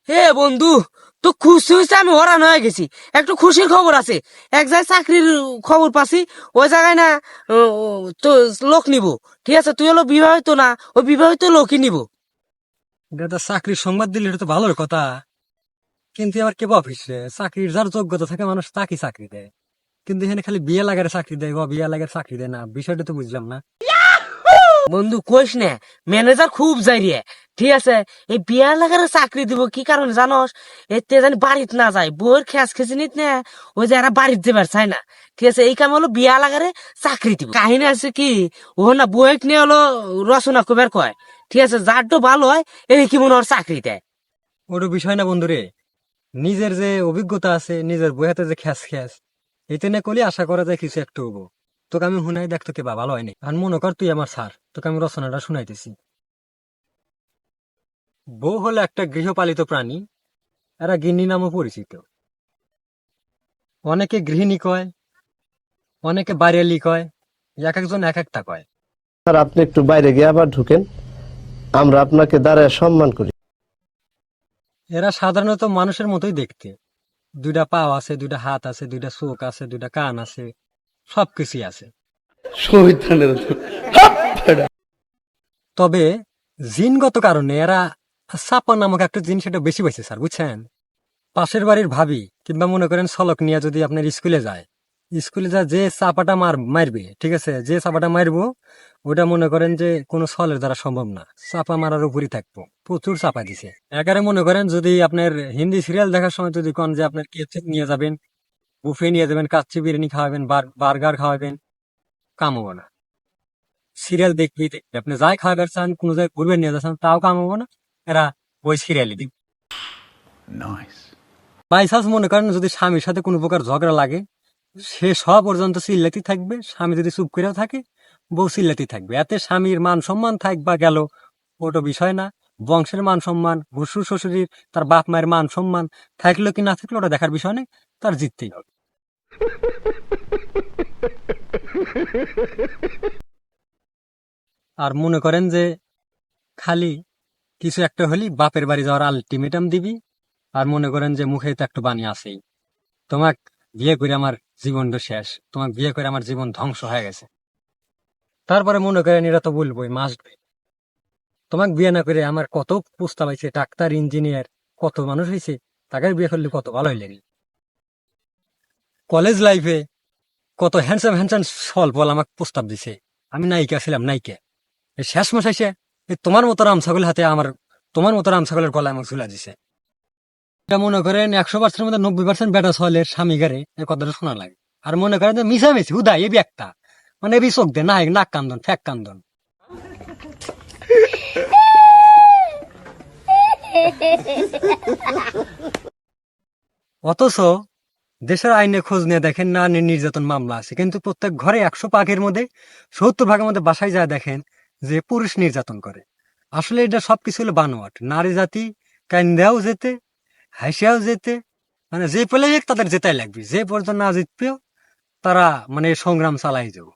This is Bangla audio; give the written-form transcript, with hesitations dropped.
হে বন্ধু, তো খুশি হয়েছে, আমি হরান হয়ে গেছি। একটু খুশির খবর আছে। এক জায়গায় চাকরির খবর পাচ্ছি, ওই জায়গায় না তো লোক নিব। ঠিক আছে, তুই হলো বিবাহিত না, ওই বিবাহিত লোকই নিব। দাদা চাকরির সংবাদ দিলে এটা তো ভালোর কথা, কিন্তু আবার কে অফিস রে চাকরির যার যোগ্যতা থাকে মানুষ তাকে চাকরি দেয়, কিন্তু এখানে খালি বিয়ে লাগারে চাকরি দেয় বা বিয়ে লাগারে চাকরি দেয় না, বিষয়টা তো বুঝলাম না। বন্ধু কইস না, ম্যানেজার খুব যাই রে। ঠিক আছে, এই বিয়া লাগার চাকরি দিব কি কারণে জানোস? এতে জানি বাড়িত না যায়, বউয়ের খেস খেসি নিত না, ওই যে এরা বাড়িতে যাবার চায় না। ঠিক আছে, এই কাম হলো বিয়া লাগারে চাকরি দিব। কাহিনী আছে কি, ও না বউয়েক নিয়ে হলো রচনা কবার কয়। ঠিক আছে, যার তো ভালো হয় এই কি মনে ওর চাকরি দেয়। ওর বিষয় না বন্ধুরে, নিজের যে অভিজ্ঞতা আছে, নিজের বইয়াতে যে খ্যাস খ্যাস এতে না করলে আশা করা যায় কিছু একটা হবো। তোকে আমি শুনাই দেখ, তোকে বা ভালো হয়নি আর মনে কর তুই আমার স্যার, তোকে আমি রচনাটা শুনাইতেছি। বউ হলো একটা গৃহপালিত প্রাণী, এরা গিন্নি নামও পরিচিত। অনেকে গৃহিণী কয়, অনেকে বাইরেলি কয়, এক একজন এক একটা কয়। আর আপনি একটু বাইরে গিয়ে আবার ঢুকেন, আমরা আপনাকে দাঁড়ায় সম্মান করি। এরা সাধারণত মানুষের মতোই দেখতে, দুইটা পাও আছে, দুইটা হাত আছে, দুইটা চোখ আছে, দুইটা কান আছে, সবকিছুই আছে। তবে জিনগত কারণে এরা সাপা নামক একটা জিনিস এটা বেশি পাইছে স্যার, বুঝছেন? পাশের বাড়ির ভাবি কিংবা মনে করেন সলক নিয়ে যদি আপনার স্কুলে যায়, স্কুলে যা যে চাপাটা মারবে, ঠিক আছে, যে চাপাটা মারবো ওটা মনে করেন যে কোনো ছলের দ্বারা সম্ভব না, চাপা মারার উপরই থাকবো, প্রচুর চাপা দিছে। একারে মনে করেন যদি আপনার হিন্দি সিরিয়াল দেখার সময় যদি কোন যে আপনার কেচেপ নিয়ে যাবেন, বুফে নিয়ে যাবেন, কাচ্চি বিরিয়ানি খাওয়াবেন, বার্গার খাওয়াবেন, কাম হবো না। সিরিয়াল দেখবেই দেখবে, আপনি যাই খাওয়াবার চান, কোনো জায়গায় ঘুরবেন নিয়ে যাচ্ছেন, তাও কাম হবো না। এরা ওই সিরিয়ালই দেখবে। বাই চান্স মনে করেন যদি স্বামীর সাথে কোনো প্রকার ঝগড়া লাগে, সে সব পর্যন্ত চিল্লাতেই থাকবে, স্বামী যদি চুপ করেও থাকে বউ চিল্লাতেই থাকবে, এতে স্বামীর মান সম্মান থাক বা গেল ওটা বিষয় না। বংশের মান সম্মান, শ্বশুর শ্বশুরির তার বাপ মায়ের মান সম্মান থাকলো কি না থাকলো ওটা দেখার বিষয় নেই, তার জিততেই হবে। আর মনে করেন যে খালি কিছু একটা হলি বাপের বাড়ি যাওয়ার আলটিমেটাম দিবি, আর মনে করেন যে মুখে তো একটু বাণী আছেই, তোমাক বিয়ে করে আমার জীবনটা শেষ, তোমাক বিয়ে করে আমার জীবন ধ্বংস হয়ে গেছে। তারপরে মনে করেন এরা তো বলবোই মাস্ট বি, তোমাক বিয়ে না করে আমার কত প্রস্তাব আছে, ডাক্তার ইঞ্জিনিয়ার কত মানুষ হয়েছে, তাকে বিয়ে করলে কত ভালো হইলে। কলেজ লাইফে কত হ্যান্ডসাম হ্যান্ডসাম বল আমাকে প্রস্তাব দিছে, আমি নায়িকা ছিলাম, নায়িকা। এই শেষ মাস এসে এই তোমার মতো রাম ছাগল হাতে আমার, তোমার মতো রাম ছাগলের গলায় আমাকে ঝুলা দিছে। এটা মনে করেন 100%-এর মধ্যে 90% বেটা ছলের স্বামী গারে এই কথাটা শোনা লাগে। আর মনে করেন যে মিশামিশি হুদা এবি একটা, মানে এবি চোখ দে না, নাক কান্দন, ফ্যাক কান্দন। অথচ দেশের আইনে খোঁজ নিয়ে দেখেন নারী নির্যাতন মামলা আছে, কিন্তু প্রত্যেক ঘরে 100 ভাগের মধ্যে 70 ভাগের মধ্যে বাসায় যায় দেখেন যে পুরুষ নির্যাতন করে। আসলে এটা সবকিছু হলো বানোয়াট, নারী জাতি কান্দাও যেতে, হাসিয়াও যেতে, মানে যে পেলে তাদের যেতাই লাগবে, যে পর্যন্ত না জিতবেও তারা মানে সংগ্রাম চালাই যাবো।